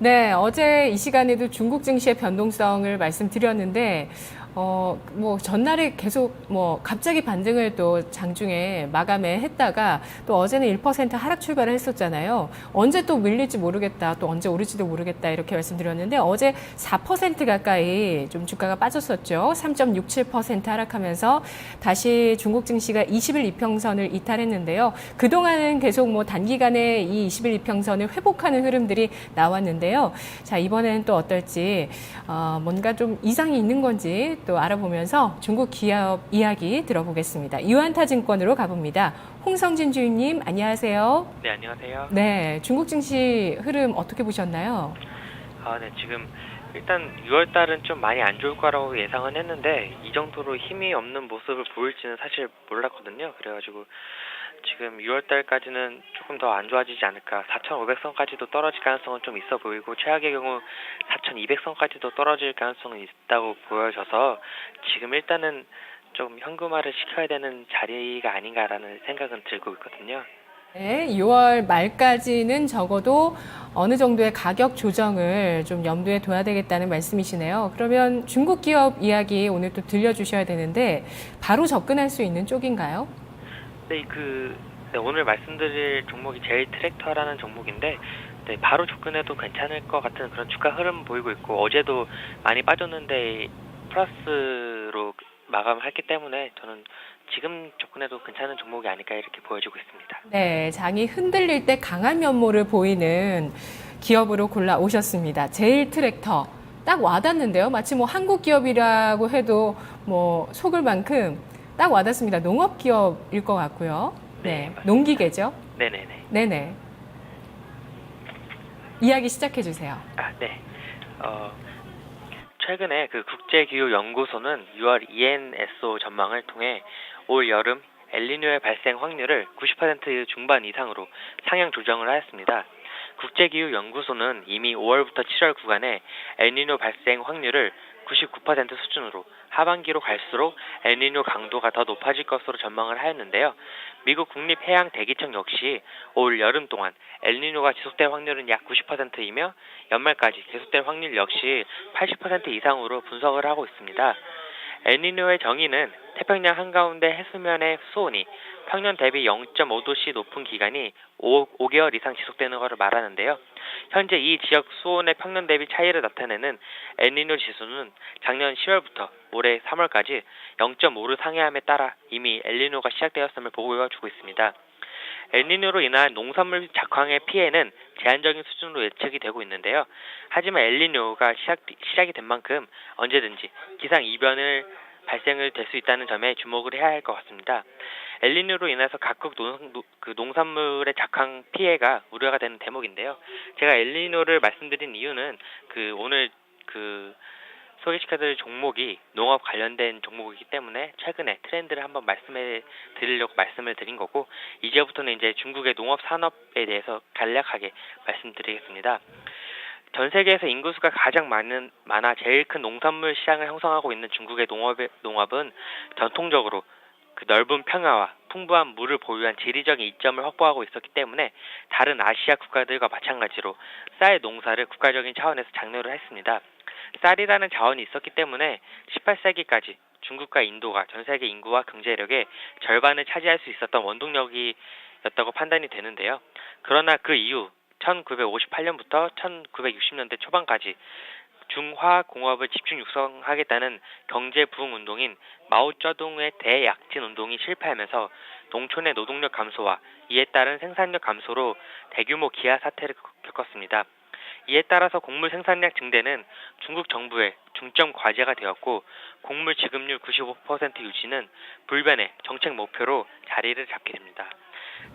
네, 어제 이 시간에도 중국 증시의 변동성을 말씀드렸는데, 뭐, 전날에 계속 뭐, 갑자기 반등을 또 장중에 마감에 했다가 또 어제는 1% 하락 출발을 했었잖아요. 언제 또 밀릴지 모르겠다, 또 언제 오를지도 모르겠다, 이렇게 말씀드렸는데, 어제 4% 가까이 좀 주가가 빠졌었죠. 3.67% 하락하면서 다시 중국 증시가 20일 이평선을 이탈했는데요. 그동안은 계속 뭐, 단기간에 이 20일 이평선을 회복하는 흐름들이 나왔는데요. 자, 이번에는 또 어떨지, 뭔가 좀 이상이 있는 건지 또 알아보면서 중국 기업 이야기 들어보겠습니다. 유한타증권으로 가봅니다. 홍성진 주임님, 안녕하세요. 네, 안녕하세요. 네, 중국 증시 흐름 어떻게 보셨나요? 네, 지금 일단 6월 달은 좀 많이 안 좋을 거라고 예상은 했는데 이 정도로 힘이 없는 모습을 보일지는 사실 몰랐거든요. 그래가지고 지금 6월 달까지는 조금 더 안 좋아지지 않을까. 4,500선까지도 떨어질 가능성은 좀 있어 보이고 최악의 경우 4,200선까지도 떨어질 가능성은 있다고 보여져서 지금 일단은 좀 현금화를 시켜야 되는 자리가 아닌가라는 생각은 들고 있거든요. 네, 6월 말까지는 적어도 어느 정도의 가격 조정을 좀 염두에 둬야 되겠다는 말씀이시네요. 그러면 중국 기업 이야기 오늘 또 들려주셔야 되는데 바로 접근할 수 있는 쪽인가요? 네, 네, 오늘 말씀드릴 종목이 제일 트랙터라는 종목인데, 네, 바로 접근해도 괜찮을 것 같은 그런 주가 흐름 보이고 있고, 어제도 많이 빠졌는데 플러스로 마감을 했기 때문에 저는 지금 접근해도 괜찮은 종목이 아닐까 이렇게 보여지고 있습니다. 네, 장이 흔들릴 때 강한 면모를 보이는 기업으로 골라 오셨습니다. 제일 트랙터. 딱 와닿는데요. 마치 뭐 한국 기업이라고 해도 뭐 속을 만큼 딱 와닿습니다. 농업 기업일 것 같고요. 네, 네, 맞습니다. 농기계죠. 네네네. 네네. 이야기 시작해 주세요. 네. 어, 최근에 국제기후연구소는 6월 ENSO 전망을 통해 올 여름 엘니뇨의 발생 확률을 90% 중반 이상으로 상향 조정을 하였습니다. 국제기후연구소는 이미 5월부터 7월 구간에 엘니뇨 발생 확률을 99% 수준으로 하반기로 갈수록 엘니뇨 강도가 더 높아질 것으로 전망을 하였는데요. 미국 국립해양대기청 역시 올 여름 동안 엘니뇨가 지속될 확률은 약 90%이며 연말까지 계속될 확률 역시 80% 이상으로 분석을 하고 있습니다. 엘니뇨의 정의는 태평양 한가운데 해수면의 수온이 평년 대비 0.5도씨 높은 기간이 5개월 이상 지속되는 것을 말하는데요. 현재 이 지역 수온의 평년 대비 차이를 나타내는 엘니뇨 지수는 작년 10월부터 올해 3월까지 0.5를 상회함에 따라 이미 엘니뇨가 시작되었음을 보여주고 있습니다. 엘니뇨로 인한 농산물 작황의 피해는 제한적인 수준으로 예측이 되고 있는데요. 하지만 엘니뇨가 시작이 된 만큼 언제든지 기상 이변을 발생을 될 수 있다는 점에 주목을 해야 할 것 같습니다. 엘니뇨로 인해서 각국 농산물의 작황 피해가 우려가 되는 대목인데요. 제가 엘니뇨를 말씀드린 이유는 오늘 소개시켜드릴 종목이 농업 관련된 종목이기 때문에 최근에 트렌드를 한번 말씀해 드리려고 말씀을 드린 거고, 이제부터는 이제 중국의 농업 산업에 대해서 간략하게 말씀드리겠습니다. 전 세계에서 인구수가 가장 많아 제일 큰 농산물 시장을 형성하고 있는 중국의 농업은 전통적으로 넓은 평야와 풍부한 물을 보유한 지리적인 이점을 확보하고 있었기 때문에 다른 아시아 국가들과 마찬가지로 쌀 농사를 국가적인 차원에서 장려를 했습니다. 쌀이라는 자원이 있었기 때문에 18세기까지 중국과 인도가 전 세계 인구와 경제력의 절반을 차지할 수 있었던 원동력이었다고 판단이 되는데요. 그러나 그 이후 1958년부터 1960년대 초반까지 중화공업을 집중 육성하겠다는 경제 부흥 운동인 마오쩌둥의 대약진 운동이 실패하면서 농촌의 노동력 감소와 이에 따른 생산력 감소로 대규모 기아 사태를 겪었습니다. 이에 따라서 곡물 생산량 증대는 중국 정부의 중점 과제가 되었고, 곡물 지급률 95% 유지는 불변의 정책 목표로 자리를 잡게 됩니다.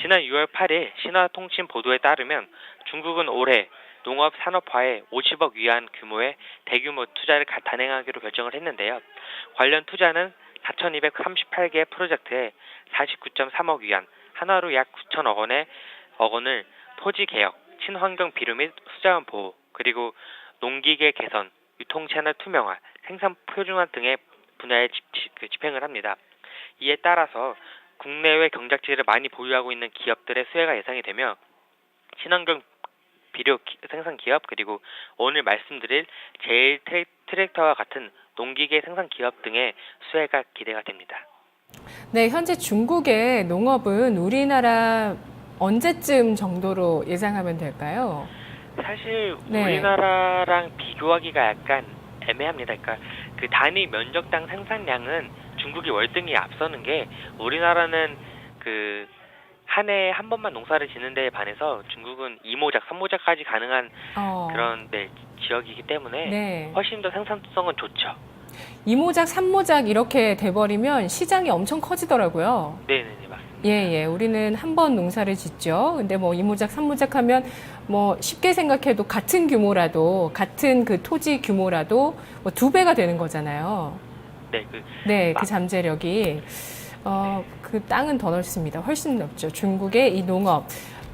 지난 6월 8일 신화통신 보도에 따르면 중국은 올해 농업 산업화에 50억 위안 규모의 대규모 투자를 단행하기로 결정을 했는데요. 관련 투자는 4,238개의 프로젝트에 49.3억 위안, 하나로 약 9천억 원을 토지 개혁, 친환경 비료 및 수자원 보호, 그리고 농기계 개선, 유통채널 투명화, 생산 표준화 등의 분야에 집행을 합니다. 이에 따라서 국내외 경작지를 많이 보유하고 있는 기업들의 수혜가 예상이 되며 친환경 비료 생산 기업, 그리고 오늘 말씀드릴 제일 트랙터와 같은 농기계 생산 기업 등의 수혜가 기대가 됩니다. 네, 현재 중국의 농업은 우리나라 언제쯤 정도로 예상하면 될까요? 사실 네. 우리나라랑 비교하기가 약간 애매합니다. 그러니까 그 단위 면적당 생산량은 중국이 월등히 앞서는 게, 우리나라는 그 한 해에 한 번만 농사를 짓는 데에 반해서 중국은 2모작, 3모작까지 가능한 그런 지역이기 때문에 네. 훨씬 더 생산성은 좋죠. 2모작, 3모작 이렇게 돼버리면 시장이 엄청 커지더라고요. 네네네, 맞습니다. 예. 우리는 한 번 농사를 짓죠. 근데 뭐 2모작, 3모작 하면 뭐 쉽게 생각해도 같은 규모라도, 같은 그 토지 규모라도 뭐 2배가 되는 거잖아요. 그 잠재력이. 그 땅은 더 넓습니다. 훨씬 넓죠. 중국의 이 농업.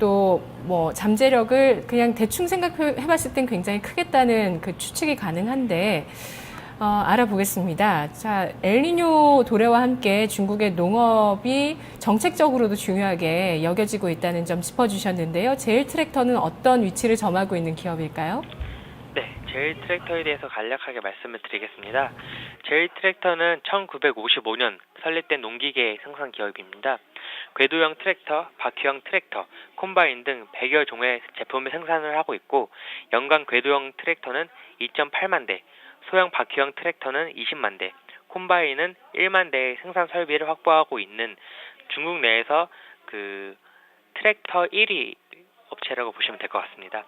또 뭐 잠재력을 그냥 대충 생각해봤을 땐 굉장히 크겠다는 그 추측이 가능한데, 알아보겠습니다. 자, 엘니뇨 도래와 함께 중국의 농업이 정책적으로도 중요하게 여겨지고 있다는 점 짚어주셨는데요. 제일 트랙터는 어떤 위치를 점하고 있는 기업일까요? 네, 제일 트랙터에 대해서 간략하게 말씀을 드리겠습니다. 제일 트랙터는 1955년 설립된 농기계 생산 기업입니다. 궤도형 트랙터, 바퀴형 트랙터, 콤바인 등 100여 종의 제품을 생산을 하고 있고, 연간 궤도형 트랙터는 2.8만 대, 소형 바퀴형 트랙터는 20만 대, 콤바인은 1만 대의 생산 설비를 확보하고 있는 중국 내에서 그 트랙터 1위 업체라고 보시면 될 것 같습니다.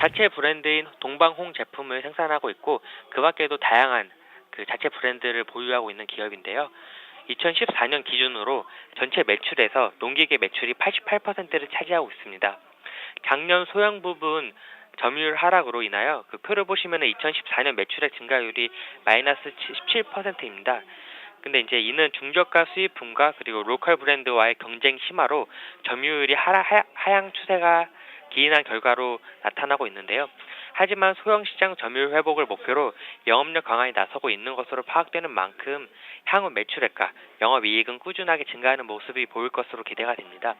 자체 브랜드인 동방홍 제품을 생산하고 있고, 그 밖에도 다양한 그 자체 브랜드를 보유하고 있는 기업인데요. 2014년 기준으로 전체 매출에서 농기계 매출이 88%를 차지하고 있습니다. 작년 소형 부분 점유율 하락으로 인하여 그 표를 보시면 2014년 매출의 증가율이 마이너스 17%입니다. 근데 이제 이는 중저가 수입품과 그리고 로컬 브랜드와의 경쟁 심화로 점유율이 하향 추세가 기인한 결과로 나타나고 있는데요. 하지만 소형 시장 점유율 회복을 목표로 영업력 강화에 나서고 있는 것으로 파악되는 만큼 향후 매출액과 영업이익은 꾸준하게 증가하는 모습이 보일 것으로 기대가 됩니다.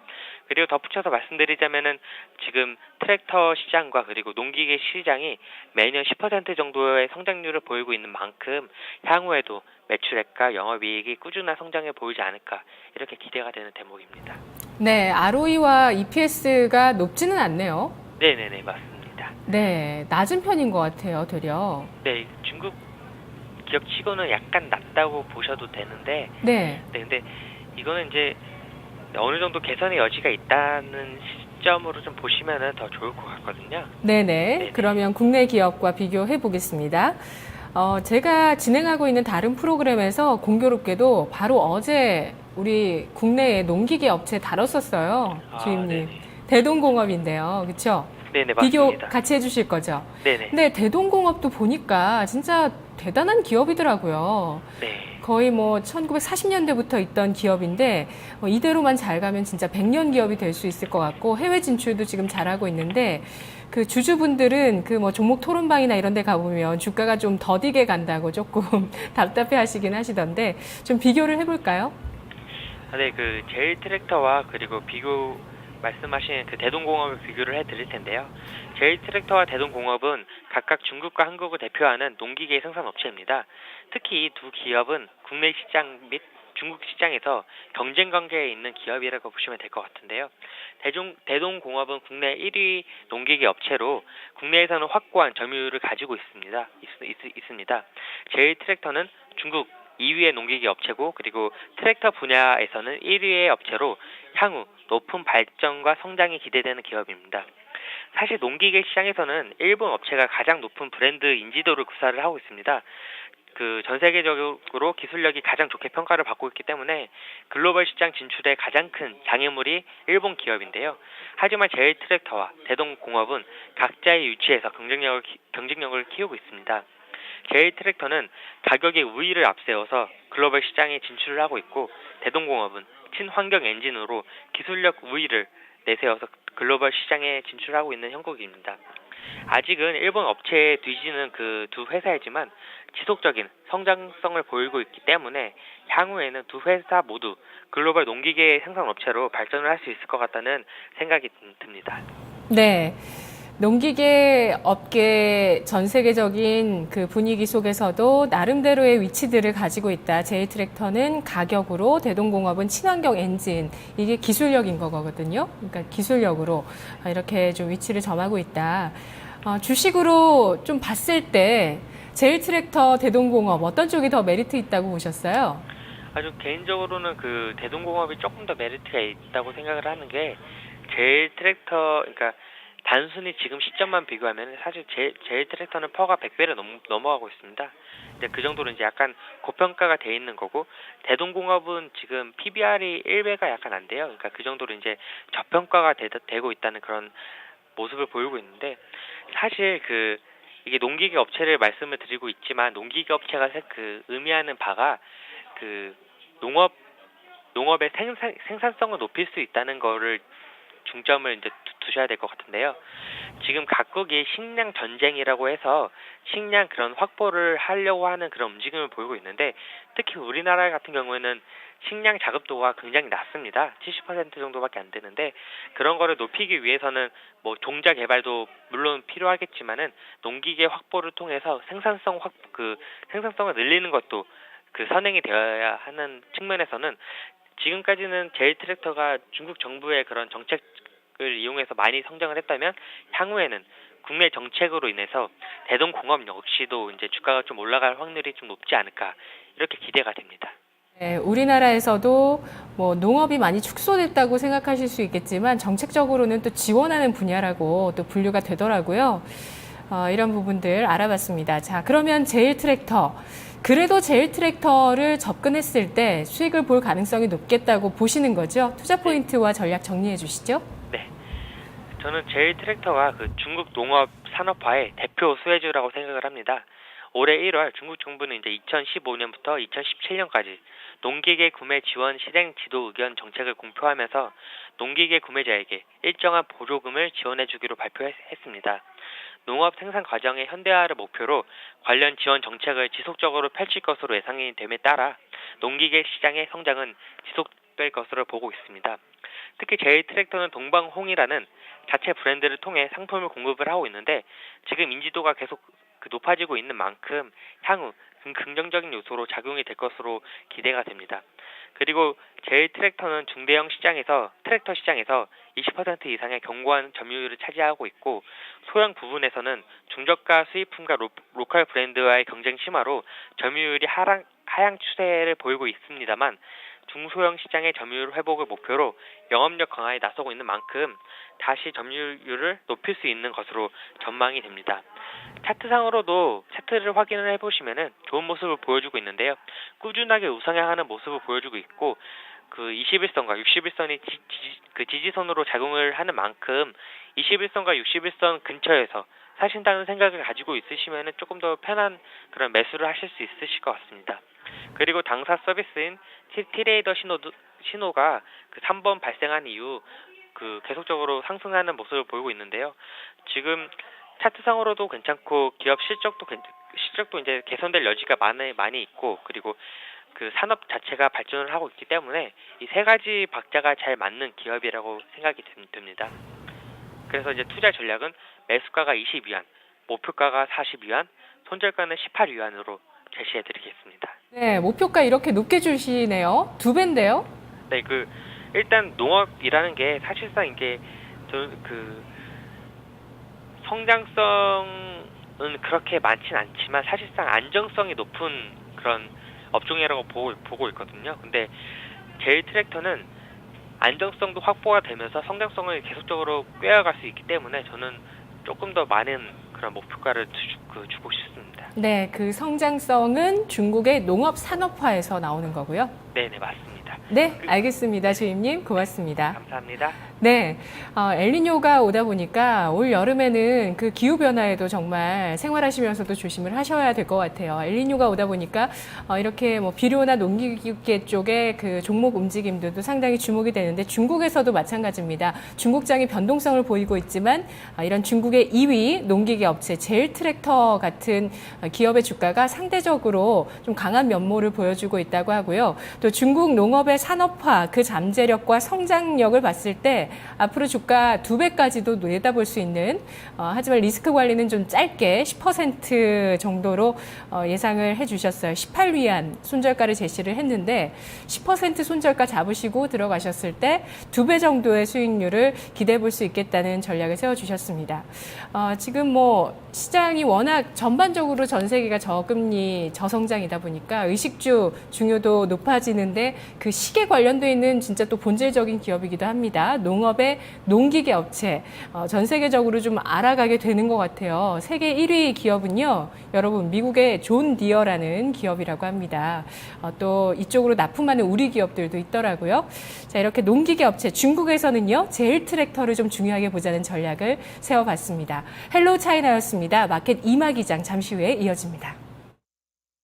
그리고 덧붙여서 말씀드리자면은 지금 트랙터 시장과 그리고 농기계 시장이 매년 10% 정도의 성장률을 보이고 있는 만큼 향후에도 매출액과 영업이익이 꾸준한 성장을 보이지 않을까, 이렇게 기대가 되는 대목입니다. 네, ROE와 EPS가 높지는 않네요. 네네네, 맞습니다. 네, 낮은 편인 것 같아요, 되려. 네, 중국 기업치고는 약간 낮다고 보셔도 되는데, 근데 이거는 이제 어느 정도 개선의 여지가 있다는 시점으로 좀 보시면은 더 좋을 것 같거든요. 네네. 그러면 국내 기업과 비교해 보겠습니다. 제가 진행하고 있는 다른 프로그램에서 공교롭게도 바로 어제 우리 국내의 농기계 업체 다뤘었어요, 주임님. 네네. 대동공업인데요, 그렇죠? 네네, 비교 맞습니다. 같이 해주실 거죠? 네네. 근데 대동공업도 보니까 진짜 대단한 기업이더라고요. 네. 거의 뭐 1940년대부터 있던 기업인데 이대로만 잘 가면 진짜 100년 기업이 될 수 있을 것 같고, 해외 진출도 지금 잘하고 있는데, 그 주주분들은 그 뭐 종목 토론방이나 이런 데 가보면 주가가 좀 더디게 간다고 조금 답답해 하시긴 하시던데, 좀 비교를 해볼까요? 네, 그 제일 트랙터와 그리고 말씀하신 그 대동공업을 비교를 해드릴 텐데요. 제일 트랙터와 대동공업은 각각 중국과 한국을 대표하는 농기계 생산 업체입니다. 특히 이 두 기업은 국내 시장 및 중국 시장에서 경쟁 관계에 있는 기업이라고 보시면 될 것 같은데요. 대동공업은 국내 1위 농기계 업체로 국내에서는 확고한 점유율을 가지고 있습니다. 제일 트랙터는 중국 2위의 농기계 업체고, 그리고 트랙터 분야에서는 1위의 업체로 향후 높은 발전과 성장이 기대되는 기업입니다. 사실 농기계 시장에서는 일본 업체가 가장 높은 브랜드 인지도를 구사를 하고 있습니다. 그 전 세계적으로 기술력이 가장 좋게 평가를 받고 있기 때문에 글로벌 시장 진출에 가장 큰 장애물이 일본 기업인데요. 하지만 제일 트랙터와 대동공업은 각자의 위치에서 경쟁력을 키우고 있습니다. 제일 트랙터는 가격의 우위를 앞세워서 글로벌 시장에 진출을 하고 있고, 대동공업은 친환경 엔진으로 기술력 우위를 내세워서 글로벌 시장에 진출하고 있는 형국입니다. 아직은 일본 업체에 뒤지는 그 두 회사이지만 지속적인 성장성을 보이고 있기 때문에 향후에는 두 회사 모두 글로벌 농기계 생산 업체로 발전을 할 수 있을 것 같다는 생각이 듭니다. 네. 농기계 업계 전 세계적인 그 분위기 속에서도 나름대로의 위치들을 가지고 있다. 제일 트랙터는 가격으로, 대동공업은 친환경 엔진, 이게 기술력인 거거든요. 그러니까 기술력으로 이렇게 좀 위치를 점하고 있다. 주식으로 좀 봤을 때 제일 트랙터, 대동공업 어떤 쪽이 더 메리트 있다고 보셨어요? 아주 개인적으로는 그 대동공업이 조금 더 메리트가 있다고 생각을 하는 게 제일 트랙터, 그러니까 단순히 지금 시점만 비교하면 사실 제일 트랙터는 퍼가 100배를 넘어가고 있습니다. 이제 그 정도로 이제 약간 고평가가 돼 있는 거고, 대동공업은 지금 PBR이 1배가 약간 안 돼요. 그러니까 그 정도로 이제 저평가가 되고 있다는 그런 모습을 보이고 있는데, 사실 이게 농기계 업체를 말씀을 드리고 있지만, 농기계 업체가 의미하는 바가 농업의 생산성을 높일 수 있다는 거를 중점을 이제 두셔야 될 것 같은데요. 지금 각국이 식량 전쟁이라고 해서 식량 그런 확보를 하려고 하는 그런 움직임을 보이고 있는데, 특히 우리나라 같은 경우에는 식량 자급도가 굉장히 낮습니다. 70% 정도밖에 안 되는데, 그런 거를 높이기 위해서는 뭐 종자 개발도 물론 필요하겠지만은 농기계 확보를 통해서 생산성을 늘리는 것도 선행이 되어야 하는 측면에서는, 지금까지는 제일 트랙터가 중국 정부의 그런 정책을 이용해서 많이 성장을 했다면, 향후에는 국내 정책으로 인해서 대동공업 역시도 이제 주가가 좀 올라갈 확률이 좀 높지 않을까, 이렇게 기대가 됩니다. 네, 우리나라에서도 뭐 농업이 많이 축소됐다고 생각하실 수 있겠지만 정책적으로는 또 지원하는 분야라고 또 분류가 되더라고요. 이런 부분들 알아봤습니다. 자, 그러면 제일 트랙터. 그래도 제일 트랙터를 접근했을 때 수익을 볼 가능성이 높겠다고 보시는 거죠? 투자 포인트와 전략 정리해 주시죠. 네, 저는 제일 트랙터가 중국 농업 산업화의 대표 수혜주라고 생각을 합니다. 올해 1월 중국 정부는 이제 2015년부터 2017년까지 농기계 구매 지원 실행 지도 의견 정책을 공표하면서 농기계 구매자에게 일정한 보조금을 지원해주기로 발표했습니다. 농업 생산 과정의 현대화를 목표로 관련 지원 정책을 지속적으로 펼칠 것으로 예상이 됨에 따라 농기계 시장의 성장은 지속될 것으로 보고 있습니다. 특히 제일 트랙터는 동방홍이라는 자체 브랜드를 통해 상품을 공급을 하고 있는데, 지금 인지도가 계속 높아지고 있는 만큼 향후 긍정적인 요소로 작용이 될 것으로 기대가 됩니다. 그리고 제일 트랙터는 중대형 트랙터 시장에서 20% 이상의 견고한 점유율을 차지하고 있고, 소형 부분에서는 중저가 수입품과 로컬 브랜드와의 경쟁 심화로 점유율이 하향 추세를 보이고 있습니다만, 중소형 시장의 점유율 회복을 목표로 영업력 강화에 나서고 있는 만큼 다시 점유율을 높일 수 있는 것으로 전망이 됩니다. 차트를 확인을 해보시면은 좋은 모습을 보여주고 있는데요. 꾸준하게 우상향하는 모습을 보여주고 있고, 21선과 60일선이 지지선으로 작용을 하는 만큼 21선과 60일선 근처에서 사신다는 생각을 가지고 있으시면은 조금 더 편한 그런 매수를 하실 수 있으실 것 같습니다. 그리고 당사 서비스인 T레이더 신호가 3번 발생한 이후 계속적으로 상승하는 모습을 보이고 있는데요. 지금 차트상으로도 괜찮고 기업 실적도 이제 개선될 여지가 많이 있고, 그리고 산업 자체가 발전을 하고 있기 때문에 이 세 가지 박자가 잘 맞는 기업이라고 생각이 됩니다. 그래서 이제 투자 전략은 매수가가 22위안, 목표가가 40위안, 손절가는 18위안으로 제시해드리겠습니다. 네, 목표가 이렇게 높게 주시네요. 2배인데요? 네, 일단 농업이라는 게 사실상 이게 성장성은 그렇게 많진 않지만 사실상 안정성이 높은 그런 업종이라고 보고 있거든요. 근데 제일 트랙터는 안정성도 확보가 되면서 성장성을 계속적으로 꿰어갈 수 있기 때문에 저는 조금 더 많은 그런 목표가를 주고 싶습니다. 네, 그 성장성은 중국의 농업 산업화에서 나오는 거고요. 네, 맞습니다. 네, 알겠습니다. 주임님, 고맙습니다. 감사합니다. 네, 엘니뇨가 오다 보니까 올 여름에는 그 기후변화에도 정말 생활하시면서도 조심을 하셔야 될 것 같아요. 엘니뇨가 오다 보니까 이렇게 뭐 비료나 농기계 쪽의 그 종목 움직임들도 상당히 주목이 되는데, 중국에서도 마찬가지입니다. 중국장이 변동성을 보이고 있지만 이런 중국의 2위 농기계 업체 제일 트랙터 같은 기업의 주가가 상대적으로 좀 강한 면모를 보여주고 있다고 하고요. 또 중국 농업의 산업화, 그 잠재력과 성장력을 봤을 때 있는데 앞으로 주가 2배까지도 내다볼 수 있는 하지만 리스크 관리는 좀 짧게 10% 정도로 예상을 해주셨어요. 18위안 손절가를 제시를 했는데 10% 손절가 잡으시고 들어가셨을 때 2배 정도의 수익률을 기대해 볼 수 있겠다는 전략을 세워주셨습니다. 지금 뭐 시장이 워낙 전반적으로 전 세계가 저금리, 저성장이다 보니까 의식주 중요도 높아지는데 그 시계 관련돼 있는 진짜 또 본질적인 기업이기도 합니다. 농업의 농기계 업체, 전 세계적으로 좀 알아가게 되는 것 같아요. 세계 1위 기업은요, 여러분 미국의 존 디어라는 기업이라고 합니다. 또 이쪽으로 납품하는 우리 기업들도 있더라고요. 자, 이렇게 농기계 업체, 중국에서는요, 제일 트랙터를 좀 중요하게 보자는 전략을 세워봤습니다. 헬로우 차이나였습니다. 마켓 이마 기장 잠시 후에 이어집니다.